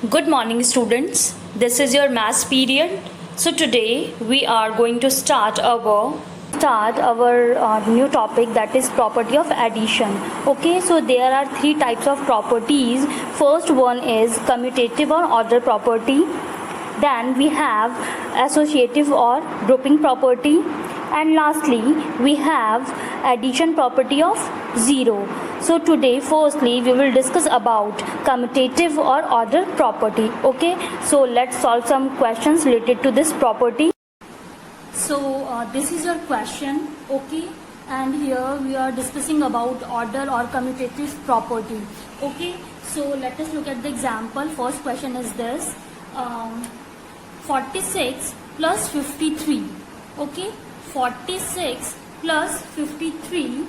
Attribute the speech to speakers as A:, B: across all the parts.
A: Good morning, students. This is your maths period. So today we are going to start our new topic, that is property of addition. Okay, so there are three types of properties. First one is commutative or order property. Then we have associative or grouping property, and lastly we have addition property of 0. So today firstly we will discuss about commutative or order property. Okay, so let's solve some questions related to this property. So this is your question. Okay, and here we are discussing about order or commutative property. Okay, so let us look at the example. First question is this: 46 plus 53. Okay, 46 plus 53,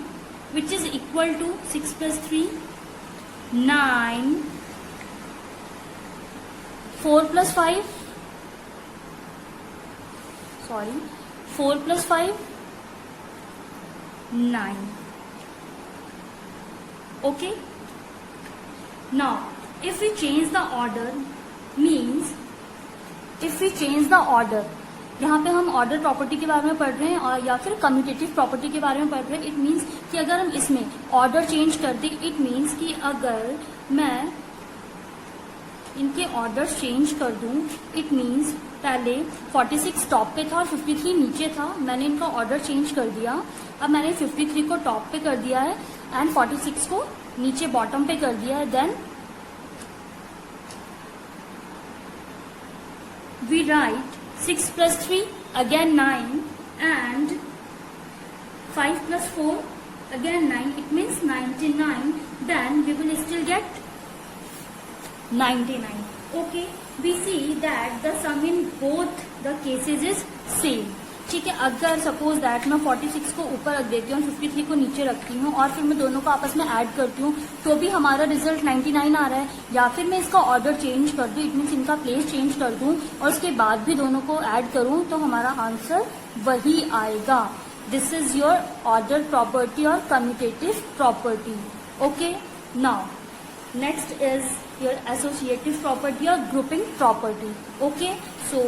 A: which is equal to 6 plus 3, 9, 4 plus 5, 4 plus 5, 9. Okay, now if we change the order, means if we change the order, यहाँ पे हम order property के बारे में पढ़ रहे हैं और या फिर कम्यूटेटिव प्रॉपर्टी के बारे में पढ़ रहे हैं. इट मीन्स कि अगर हम इसमें ऑर्डर चेंज कर दें, इट मीन्स कि अगर मैं इनके ऑर्डर चेंज कर दूं, इट मीन्स पहले 46 टॉप पे था और 53 नीचे था. मैंने इनका ऑर्डर चेंज कर दिया. अब मैंने 53 को टॉप पे कर दिया है एंड 46 को नीचे बॉटम पे कर दिया है. Then we write 6 plus 3, again 9, and 5 plus 4, again 9. It means 99. Then we will still get 99. Okay, we see that the sum in both the cases is same. ठीक है, अगर सपोज दैट मैं 46 को ऊपर रख देती हूँ, 53 को नीचे रखती हूँ और फिर मैं दोनों को आपस में ऐड करती हूँ, तो भी हमारा रिजल्ट 99 आ रहा है. या फिर मैं इसका ऑर्डर चेंज कर दूँ, इट मीन्स इनका प्लेस चेंज कर दूँ और उसके बाद भी दोनों को ऐड करूँ, तो हमारा आंसर वही आएगा. This is your order property और commutative property. Okay, now next is your associative property और grouping property. Okay, so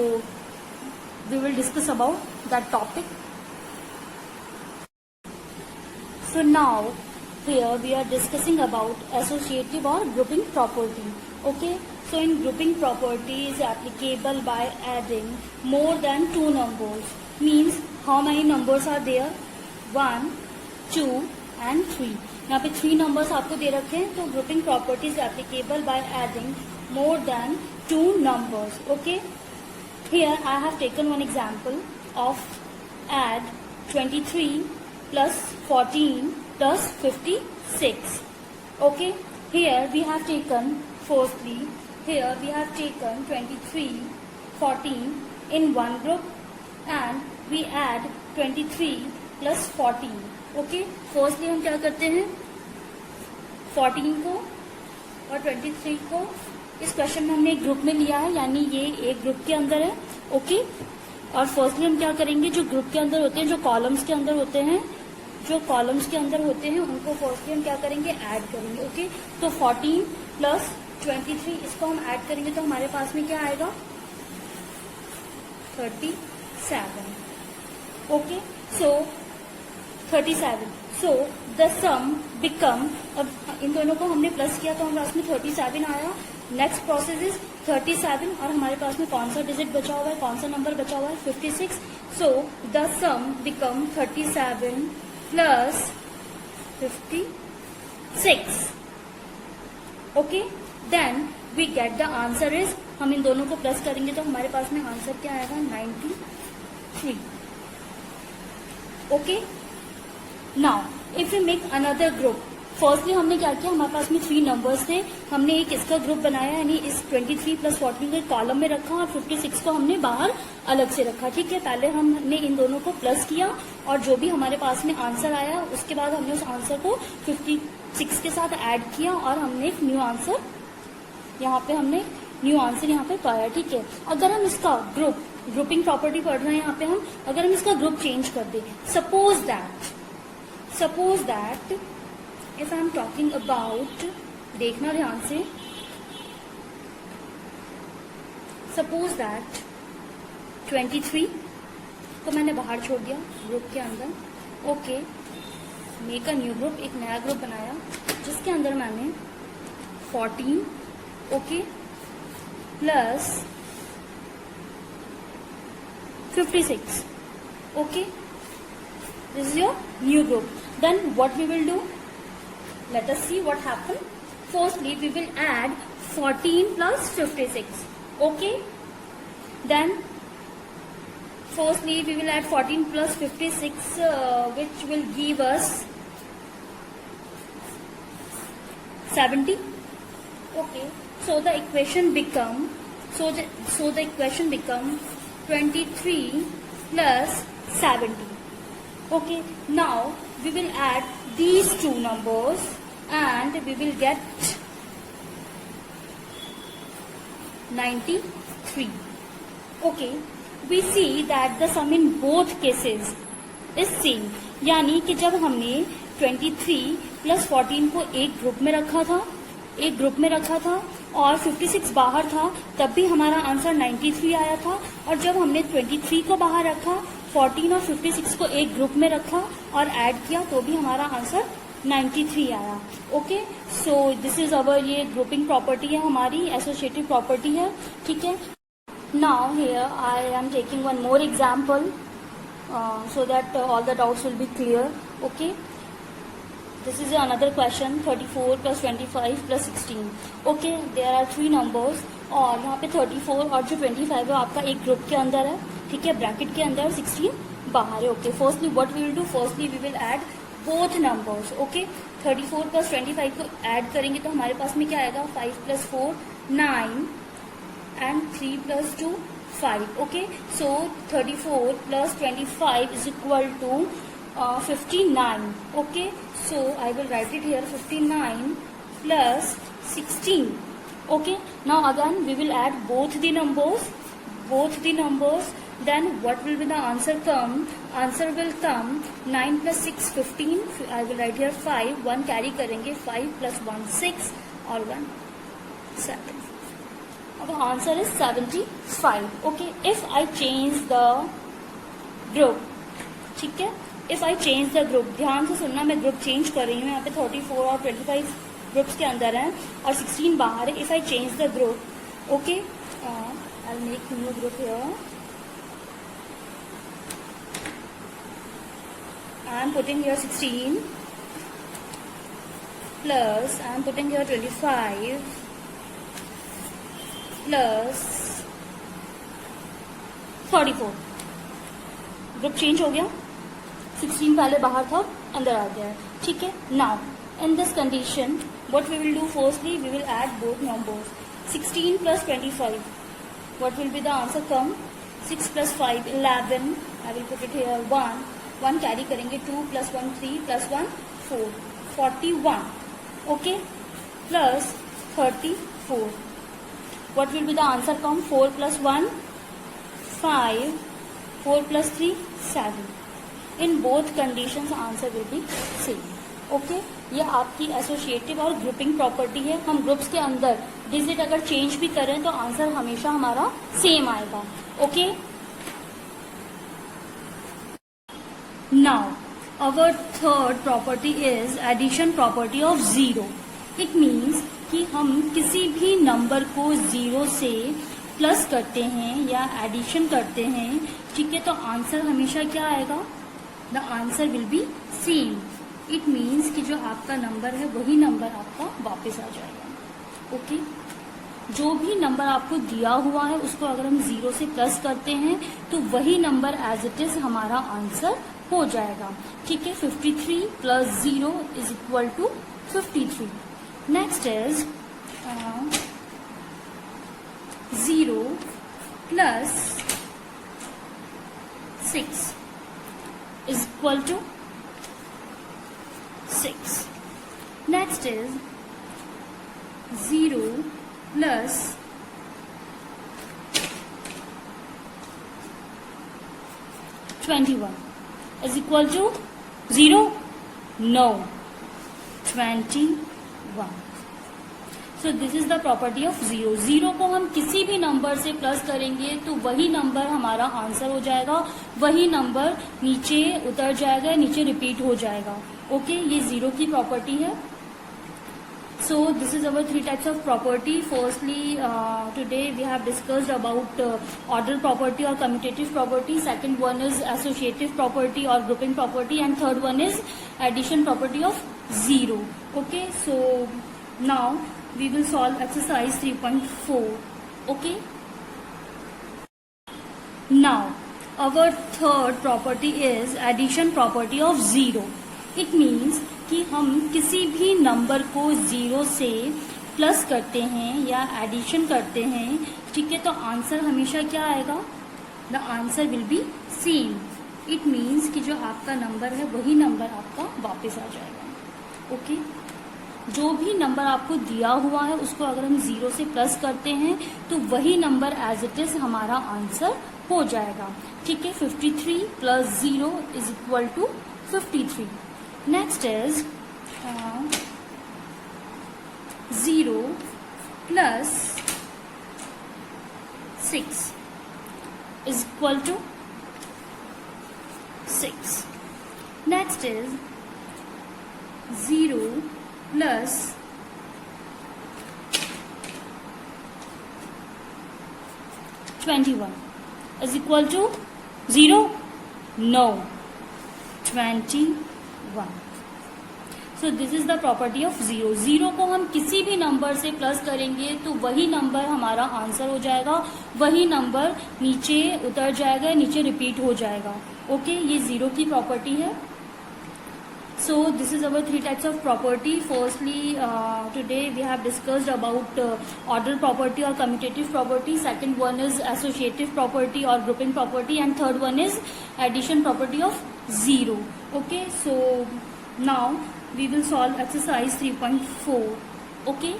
A: we will discuss about that topic. So now here we are discussing about associative or grouping property. Okay, so in grouping property is applicable by adding more than two numbers. Means how many numbers are there? 1, 2 and 3. यहाँ पे 3 numbers आपको दे रखे हैं, तो grouping property is applicable by adding more than 2 numbers. Okay, here I have taken one example of add 23 plus 14 plus 56. Okay, here we have taken, firstly here we have taken 23, 14 in one group and we add 23 plus 14. Okay, firstly हम क्या करते हैं, 14 को और 23 को इस question में हमने एक ग्रुप में लिया है, यानी ये एक ग्रुप के अंदर है. ओके, और फर्स्टली हम क्या करेंगे, जो ग्रुप के अंदर होते हैं, जो कॉलम्स के अंदर होते हैं, उनको फर्स्टली हम क्या करेंगे, ऐड करेंगे. ओके, तो 14 प्लस 23 इसको हम ऐड करेंगे तो हमारे पास में क्या आएगा, 37. Okay, so 37. So the sum become, अब इन दोनों को हमने प्लस किया तो हमारे पास में 37 आया. नेक्स्ट प्रोसेस इज 37 और हमारे पास में कौन सा डिजिट बचा हुआ है, कौन सा नंबर बचा हुआ है, 56. So the sum become 37 plus 56. Okay, then we get the answer is, हम इन दोनों को प्लस करेंगे तो हमारे पास में आंसर क्या आएगा, 93. Okay, now if you make another group, firstly हमने क्या किया, हमारे पास में 3 नंबर्स थे, हमने एक इसका ग्रुप बनाया, यानी इस 23 प्लस 14 को कॉलम में रखा और 56 को हमने बाहर अलग से रखा. ठीक है, पहले हमने इन दोनों को प्लस किया और जो भी हमारे पास में आंसर आया उसके बाद हमने उस आंसर को 56 के साथ ऐड किया और हमने एक न्यू आंसर यहाँ पे पाया. ठीक है, अगर हम इसका ग्रुपिंग प्रॉपर्टी पढ़ रहे हैं यहाँ पे हम, अगर हम इसका ग्रुप चेंज कर दें, suppose that if I am talking about, देखना ध्यान से, सपोज दैट 23 को मैंने बाहर छोड़ दिया ग्रुप के अंदर. Okay, make a new group, एक नया ग्रुप बनाया जिसके अंदर मैंने 14 okay plus 56. Okay, this is your new group. Then what we will do? Let us see what happened. Firstly, we will add 14 plus 56. Okay. Then firstly we will add 14 plus 56, which will give us 70. Okay. So the equation become 23 plus 70. Okay, now we will add these two numbers and we will get 93. Okay, we see that the sum in both cases is same. यानी कि जब हमने 23 plus 14 को एक group में रखा था और 56 बाहर था, तब भी हमारा आंसर 93 आया था. और जब हमने 23 को बाहर रखा, 14 और 56 को एक ग्रुप में रखा और ऐड किया, तो भी हमारा आंसर 93 आया. ओके, सो दिस इज अवर, ये ग्रुपिंग प्रॉपर्टी है हमारी, एसोसिएटिव प्रॉपर्टी है. ठीक है. Now here I am taking one more example so that all the doubts will be clear. Okay, this is another question. 34 plus 25 plus 16. Okay, there are three numbers और यहाँ पे 34 और जो 25 है आपका एक ग्रुप के अंदर है. ठीक है, ब्रैकेट के अंदर, 16 बाहर है. Okay, firstly what we will do, firstly we will add both numbers. Okay, 34 plus 25 को ऐड करेंगे तो हमारे पास में क्या आएगा, 5 plus 4 9 and 3 plus 2 5. Okay, so 34 plus 25 is equal to 59. Okay, so I will write it here, 59 plus 16. Okay, now again we will add both the numbers. Then what will be the answer come? Answer will come 9 plus 6 15. I will write here 5. 1 carry करेंगे, 5 plus 1 6 और 1 7. Our answer is 75. Okay, if I change the group, ठीक है, if I change the group, ध्यान से सुनना, मैं group change कर रही हूँ. यहाँ पे 34 और 25 ग्रुप्स के अंदर हैं और 16 बाहर है. If I change the group, okay, I'll make new group here. I'm putting here 16 plus I'm putting here 25 plus 34. Group change हो गया, 16 पहले बाहर था, अंदर आ गया. ठीक है. Now in this condition what we will do, firstly we will add both numbers. 16 plus 25, what will be the answer come, 6 plus 5 11. I will put it here 1 carry करेंगे, 2 plus 1 3 plus 1 4 41. Okay, plus 34. What will be the answer come? 4 plus 1 5, 4 plus 3 7. In both conditions answer will be same. Okay, ये आपकी associative और grouping property है. हम groups के अंदर digit अगर change भी करें तो आंसर हमेशा हमारा सेम आएगा. Okay, now our third property is addition property of 0. It means कि हम किसी भी नंबर को 0 से प्लस करते हैं या एडिशन करते हैं, ठीक है, तो आंसर हमेशा क्या आएगा, the answer will be same. It means कि जो आपका नंबर है वही नंबर आपका वापस आ जाएगा. ओके, जो भी नंबर आपको दिया हुआ है उसको अगर हम 0 से प्लस करते हैं तो वही नंबर एज इट इज हमारा आंसर हो जाएगा. ठीक है, 53 plus 0 is equal to 53. Next is 0 plus 6 is equal to 6. Next is 0 plus 21 is equal to 0? No, 21. So this is the property of zero. Zero को हम किसी भी नंबर से प्लस करेंगे तो वही नंबर हमारा आंसर हो जाएगा, वही नंबर नीचे उतर जाएगा, नीचे रिपीट हो जाएगा। ओके, ये जीरो की प्रॉपर्टी है। So this is our three types of property. Firstly, today we have discussed about order property or commutative property. Second one is associative property or grouping property, and third one is addition property of zero. Okay, so now we will solve exercise 3.4. Okay. Now our third property is addition property of zero. It means कि हम किसी भी number को zero से plus करते हैं या addition करते हैं, ठीक है, तो आंसर हमेशा क्या आएगा? The answer will be same. It means कि जो आपका नंबर है वही नंबर आपका वापस आ जाएगा। ओके, जो भी नंबर आपको दिया हुआ है उसको अगर हम जीरो से प्लस करते हैं तो वही नंबर एज इट इज हमारा आंसर हो जाएगा। ठीक है, 53 plus 0 is equal to 53। Next is 0 plus 6 is equal to 6. Next is 0 plus 21 is equal to 0? No, 21। So this is the property of zero. Zero को हम किसी भी नंबर से प्लस करेंगे तो वही नंबर हमारा आंसर हो जाएगा, वही नंबर नीचे उतर जाएगा, नीचे रिपीट हो जाएगा। ओके, ये जीरो की प्रॉपर्टी है। So this is our three types of property. Firstly today we have discussed about order property और commutative property. Second one is associative property और grouping property, and third one is addition property of zero. Okay, so now we will solve exercise 3.4. Okay,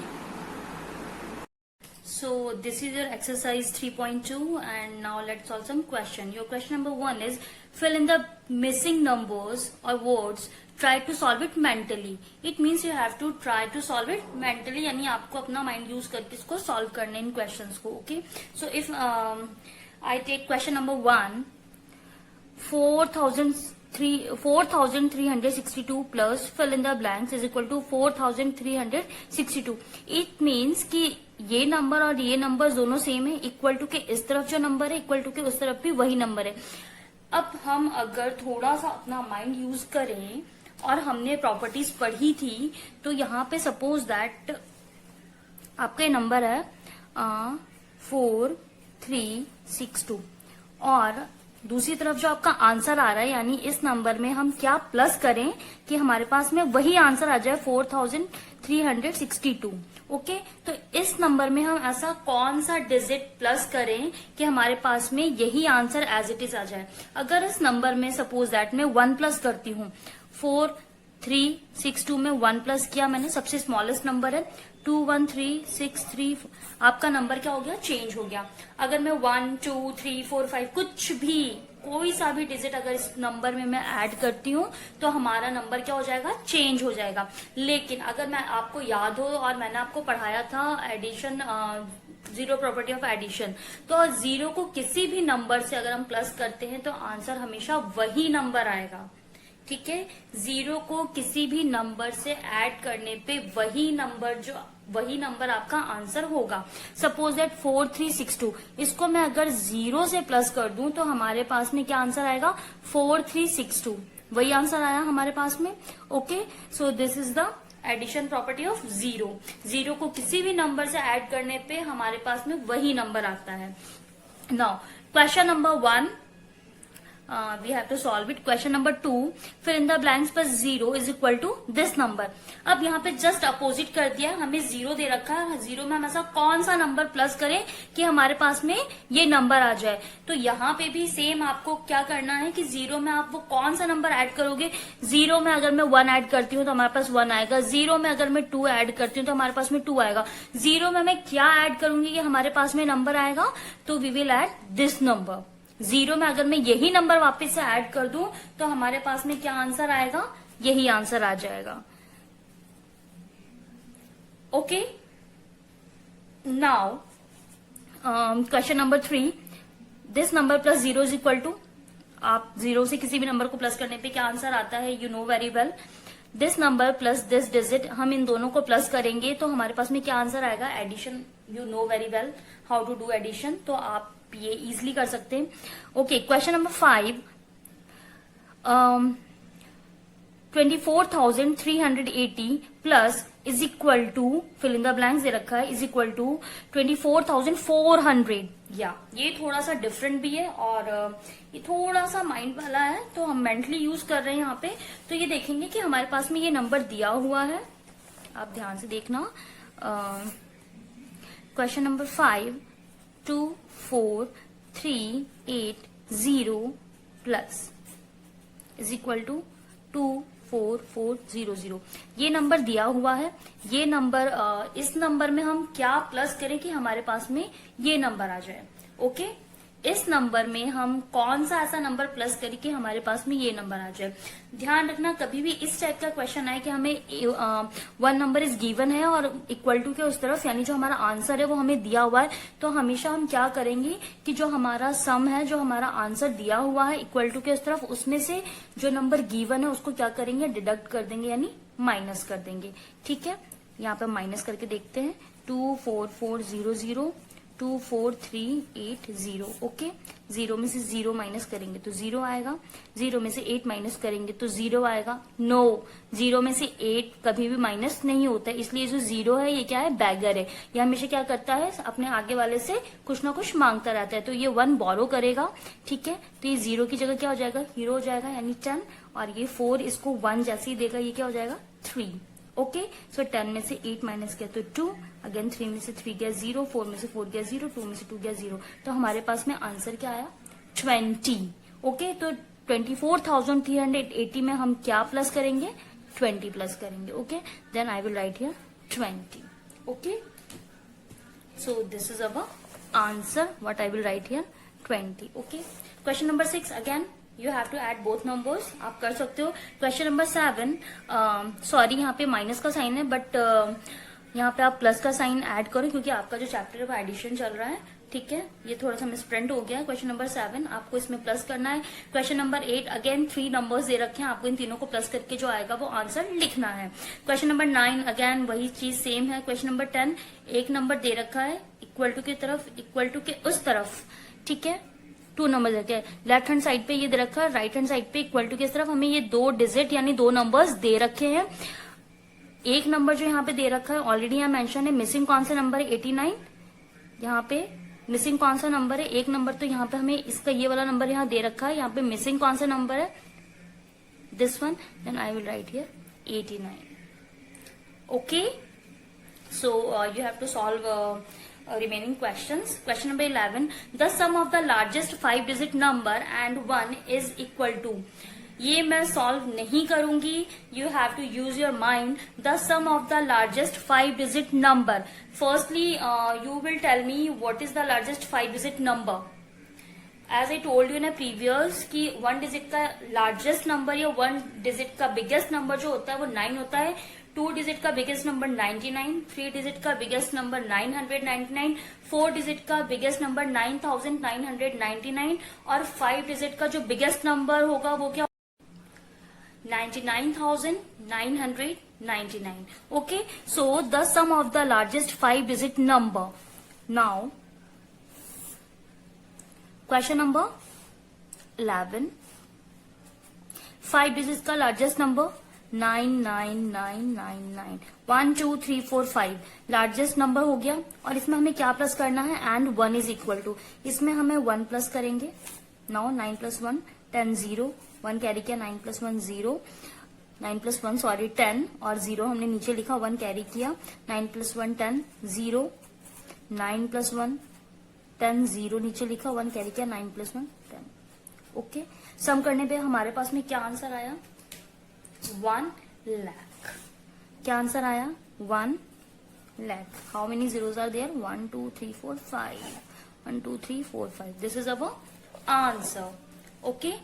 A: so this is your exercise 3.2, and now let's solve some question. Your question number 1 is fill in the missing numbers or words. Try to solve it mentally. It means you have to try to solve it mentally, यानी आपको अपना mind use करके इसको solve करने इन questions को। Okay, so if I take question number 1, 4,362 plus fill in the blanks is equal to 4,362. It means कि ये number और ये नंबर दोनों सेम है, इक्वल टू के इस तरफ जो नंबर है इक्वल टू के उस तरफ भी वही नंबर है। अब हम अगर थोड़ा सा अपना माइंड यूज करें और हमने प्रॉपर्टीज पढ़ी थी, तो यहाँ पे सपोज दैट आपका नंबर है 4362 और दूसरी तरफ जो आपका आंसर आ रहा है, यानी इस नंबर में हम क्या प्लस करें कि हमारे पास में वही आंसर आ जाए 4362। ओके, तो इस नंबर में हम ऐसा कौन सा डिजिट प्लस करें कि हमारे पास में यही आंसर एज इट इज आ जाए। अगर इस नंबर में सपोज दैट मैं 1 प्लस करती हूँ, 4362 में 1 प्लस किया मैंने, सबसे स्मॉलेस्ट नंबर है 21363, आपका नंबर क्या हो गया? चेंज हो गया। अगर मैं 1 2 3 4 5 कुछ भी कोई सा भी डिजिट अगर इस नंबर में मैं ऐड करती हूँ तो हमारा नंबर क्या हो जाएगा? चेंज हो जाएगा। लेकिन अगर मैं आपको याद हो और मैंने आपको पढ़ाया था addition, zero property of addition, तो जीरो को किसी भी नंबर से अगर हम प्लस करते हैं तो आंसर हमेशा वही नंबर आएगा। ठीक है, जीरो को किसी भी नंबर से ऐड करने पे वही नंबर आपका आंसर होगा। सपोज दैट 4362, इसको मैं अगर जीरो से प्लस कर दूं तो हमारे पास में क्या आंसर आएगा? 4362, वही आंसर आया हमारे पास में। Okay, so this is the addition property of zero. Zero को किसी भी नंबर से ऐड करने पे हमारे पास में वही नंबर आता है। Now question number 1, we have to solve it. Question number 2, fill in the blanks plus 0 is equal to this number. अब यहाँ पे जस्ट अपोजिट कर दिया, हमें 0 दे रखा है, 0 में हम ऐसा कौन सा नंबर प्लस करें कि हमारे पास में ये नंबर आ जाए। तो यहाँ पे भी सेम आपको क्या करना है कि 0 में आप वो कौन सा नंबर ऐड करोगे। 0 में अगर मैं 1 ऐड करती हूँ तो हमारे पास 1 आएगा। 0 में अगर मैं 2 ऐड करती हूँ तो हमारे पास में 2 आएगा। 0 में मैं क्या ऐड करूंगी कि हमारे पास में नंबर आएगा, तो we will add this number. 0 में अगर मैं यही नंबर वापस से ऐड कर दूं तो हमारे पास में क्या आंसर आएगा? यही आंसर आ जाएगा। Okay, now question number 3, this number plus 0 is equal to, आप 0 से किसी भी नंबर को प्लस करने पे क्या आंसर आता है, you know very well. This number plus this digit, हम इन दोनों को प्लस करेंगे तो हमारे पास में क्या आंसर आएगा, addition. You know very well how to do addition, तो आप ये इजिली कर सकते हैं. Okay, question number 5, 24,380 plus is equal to, fill in the blanks दे रखा है, इज इक्वल टू 24,400. या ये थोड़ा सा डिफरेंट भी है और ये थोड़ा सा माइंड वाला है, तो हम मेंटली यूज कर रहे हैं यहाँ पे. तो ये देखेंगे कि हमारे पास में ये नंबर दिया हुआ है, आप ध्यान से देखना. Question number 5, 24,380 plus is equal to 24400. ये नंबर दिया हुआ है. ये नंबर, इस नंबर में हम क्या प्लस करें कि हमारे पास में ये नंबर आ जाए. ओके, इस नंबर में हम कौन सा ऐसा नंबर प्लस करें कि हमारे पास में ये नंबर आ जाए. ध्यान रखना, कभी भी इस टाइप का क्वेश्चन आए कि हमें वन नंबर इज गिवन है और इक्वल टू के उस तरफ, यानी जो हमारा आंसर है वो हमें दिया हुआ है, तो हमेशा हम क्या करेंगे कि जो हमारा सम है, जो हमारा आंसर दिया हुआ है इक्वल टू के उस तरफ, उसमें से जो नंबर गिवन है उसको क्या करेंगे, डिडक्ट कर देंगे, यानी माइनस कर देंगे. ठीक है, यहाँ पे माइनस करके देखते हैं. 24400, 24380. ओके, 0 में से 0 माइनस करेंगे तो 0 आएगा. 0 में से 8 माइनस करेंगे तो 0 आएगा. नो, 0 में से 8 कभी भी माइनस नहीं होता है, इसलिए जो 0 है ये क्या है, बैगर है. ये हमेशा क्या करता है, अपने आगे वाले से कुछ ना कुछ मांगता रहता है. तो ये 1 बोरो करेगा. ठीक है, तो ये 0 की जगह क्या हो जाएगा, 0 हो जाएगा, यानी 10. और ये 4 इसको 1 जैसे ही देगा, ये क्या हो जाएगा, 3. ओके, सो 10 में से 8 माइनस किया तो 2, अगेन 3 में से 3 गया 0, 4 में से 4 गया 0, 2 में से 2 गया 0. तो हमारे पास में आंसर क्या आया, 20. ओके, तो 24,380 में हम क्या प्लस करेंगे, 20 प्लस करेंगे. Okay, then I will write here 20. Okay, so this is our answer, what I will write here 20. Okay, question number 6, again you have to add both numbers, आप कर सकते हो. क्वेश्चन नंबर 7, सॉरी यहाँ पे minus का sign है, but यहाँ पे आप प्लस का साइन ऐड करो क्योंकि आपका जो चैप्टर है वो एडिशन चल रहा है. ठीक है, ये थोड़ा सा मिसप्रिंट हो गया. क्वेश्चन नंबर 7 आपको इसमें प्लस करना है. Question number 8, again 3 numbers they रखे हैं, आपको इन तीनों को प्लस करके जो आएगा वो आंसर लिखना है. क्वेश्चन नंबर 9, अगेन वही चीज सेम है. क्वेश्चन नंबर 10, एक नंबर दे रखा है इक्वल टू की तरफ, इक्वल टू के उस तरफ. ठीक है, 2 नंबर रखे हैं. लेफ्ट हैंड साइड पे ये दे रखा है, राइट हैंड साइड पे इक्वल टू की तरफ हमें ये 2 डिजिट यानी 2 नंबर्स दे रखे हैं. एक नंबर जो यहाँ पे दे रखा है ऑलरेडी यहाँ मेंशन है, मिसिंग कौन सा नंबर है, 89. यहाँ पे मिसिंग कौन सा नंबर है, एक नंबर, तो यहाँ पे हमें इसका ये वाला नंबर यहाँ दे रखा है. यहाँ पे मिसिंग कौन सा नंबर है, this one, then I will write here 89. Okay, so you have to solve remaining questions. Question number 11, the sum of the largest 5-digit number and 1 is equal to. ये मैं सॉल्व नहीं करूंगी, you have to use your mind. The sum of the largest 5-digit number, firstly you will tell me what is the largest 5-digit number. As I told you in previous कि 1 digit का largest number या 1 digit का biggest number जो होता है वो 9 होता है. 2 डिजिट का बिगेस्ट नंबर 99, 3 डिजिट का बिगेस्ट नंबर 999, 4 डिजिट का बिगेस्ट नंबर 9999 और 5 डिजिट का जो बिगेस्ट नंबर होगा वो क्या, 99,999. Okay, so the sum of the largest 5-digit number. Now, question number 11. 5 digits का largest number 99999. 1 2 3 4 5 लार्जेस्ट नंबर हो गया. और इसमें हमें क्या प्लस करना है, एंड 1 इज इक्वल टू. इसमें हमें 1 प्लस करेंगे. नाउ 9 + 1 10 0, 1 कैरी किया, 9 + 1 0, 9 + 1 सॉरी 10 और 0 हमने नीचे लिखा, 1 कैरी किया, 9 + 1 10 0, 9 + 1 10 0 नीचे लिखा, 1 कैरी किया, 9 + 1 10. ओके, सम करने पे हमारे पास में क्या आंसर आया, 1 लाख. क्या आंसर आया, 1 lakh. How many zeros are there, 1 2 3 4 5, 1 2 3 4 5. This is our answer. Okay,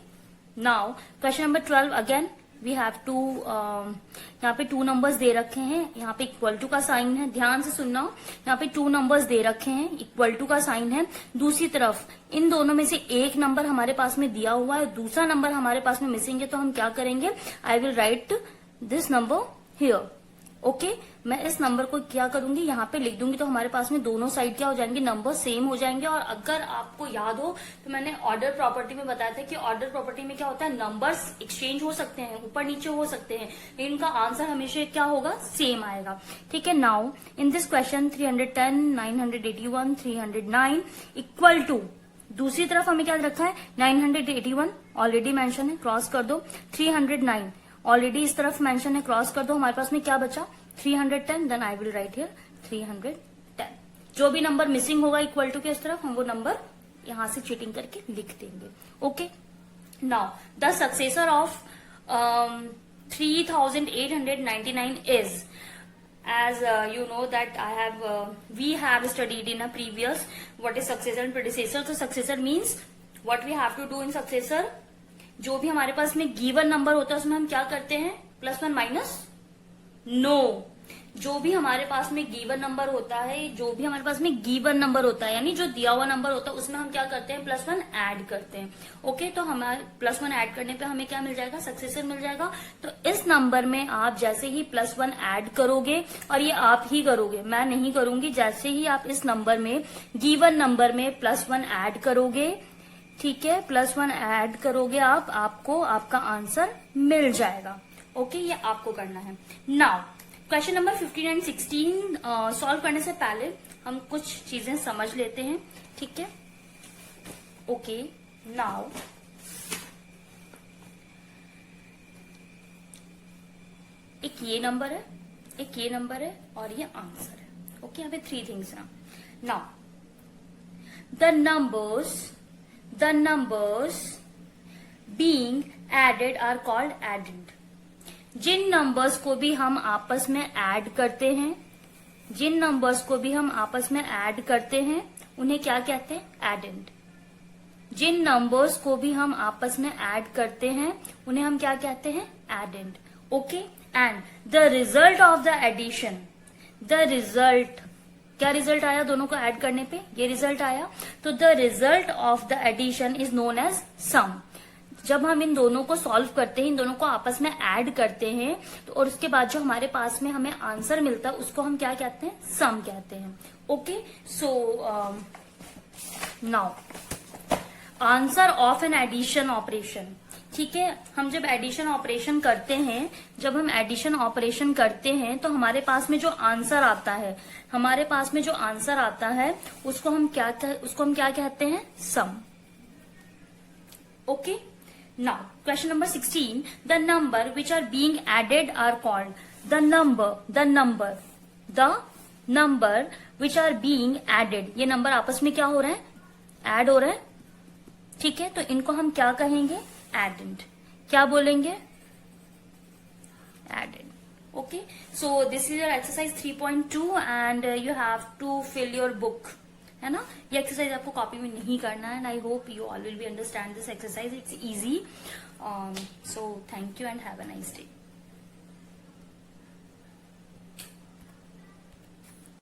A: now question number 12, again we have to, यहाँ पे 2 नंबर्स दे रखे हैं, यहाँ पे इक्वल टू का साइन है, ध्यान से सुनना, यहाँ पे 2 नंबर्स दे रखे हैं, इक्वल टू का साइन है। दूसरी तरफ इन दोनों में से एक नंबर हमारे पास में दिया हुआ है, दूसरा नंबर हमारे पास में मिसिंग है, तो हम क्या करेंगे, आई will right this number here. Okay, मैं इस नंबर को क्या करूंगी, यहाँ पे लिख दूंगी, तो हमारे पास में दोनों साइड क्या हो जाएंगे, नंबर सेम हो जाएंगे। और अगर आपको याद हो तो मैंने ऑर्डर प्रॉपर्टी में बताया था कि ऑर्डर प्रॉपर्टी में क्या होता है, नंबर्स एक्सचेंज हो सकते हैं, ऊपर नीचे हो सकते हैं, लेकिन इनका आंसर हमेशा क्या होगा, सेम आएगा। ठीक है, now in this question 310, 981, 309 equal to, दूसरी तरफ हमें क्या रखा है, 981 ऑलरेडी मेंशन है, क्रॉस कर दो, 309 ऑलरेडी इस तरफ मेंशन है, क्रॉस कर दो, हमारे पास में क्या बचा, 310, then I will write here 310। जो भी नंबर मिसिंग होगा इक्वल टू के इस तरफ, हम वो नंबर यहां से चीटिंग करके लिख देंगे। Okay, now the successor of 3899 is, as you know that we have studied in a previous what is successor and predecessor. So successor means what we have to do in successor, जो भी हमारे पास में given number होता है उसमें हम क्या करते हैं, +1 माइनस, नो, जो भी हमारे पास में गिवन नंबर होता है, जो भी हमारे पास में गिवन नंबर होता है यानी जो दिया हुआ नंबर होता है, उसमें हम क्या करते हैं, +1 ऐड करते हैं। ओके, तो हमारे +1 ऐड करने पे हमें क्या मिल जाएगा, सक्सेसर मिल जाएगा। तो इस नंबर में आप जैसे ही +1 ऐड करोगे, और ये आप ही करोगे, मैं नहीं करूंगी, जैसे ही आप इस नंबर में, गिवन नंबर में +1 ऐड करोगे, ठीक है, +1 ऐड करोगे आप, आपको आपका आंसर मिल जाएगा। ओके, ये आपको करना है। Now question number 15 and 16 solve करने से पहले हम कुछ चीजें समझ लेते हैं, ठीक है। ओके, नाउ एक ये नंबर है, एक ये नंबर है, और ये आंसर है। ओके, यहाँ पे 3 थिंग्स हैं। Now the numbers being added are called addend. जिन नंबर्स को भी हम आपस में ऐड करते हैं, जिन नंबर्स को भी हम आपस में ऐड करते हैं, उन्हें क्या कहते हैं, एडेंड। जिन नंबर्स को भी हम आपस में ऐड करते हैं, उन्हें हम क्या कहते हैं, addend. Okay, and the result of the addition, the result, क्या रिजल्ट आया दोनों को ऐड करने पे, ये रिजल्ट आया, तो the result of the addition is known as sum. जब हम इन दोनों को सॉल्व करते हैं, इन दोनों को आपस में ऐड करते हैं, तो और उसके बाद जो हमारे पास में हमें आंसर मिलता है, उसको हम क्या कहते हैं, सम कहते हैं। Okay, so now answer of an addition operation, ठीक है। हम जब एडिशन ऑपरेशन करते हैं, जब हम एडिशन ऑपरेशन करते हैं, तो हमारे पास में जो आंसर आता है, हमारे पास में जो आंसर आता है, उसको हम क्या कहते हैं, sum. Okay, now question number 16, the number which are being added are called, the number which are being added, ये नंबर आपस में क्या हो रहा है, ऐड हो रहा है, ठीक है। तो इनको हम क्या कहेंगे, एडेंड। क्या बोलेंगे, addend. Okay, so this is your exercise 3.2 and you have to fill your book, है ना। ये एक्सरसाइज आपको कॉपी में नहीं करना है, and I hope you all will be understand this exercise, it's easy. So thank you and have a nice day.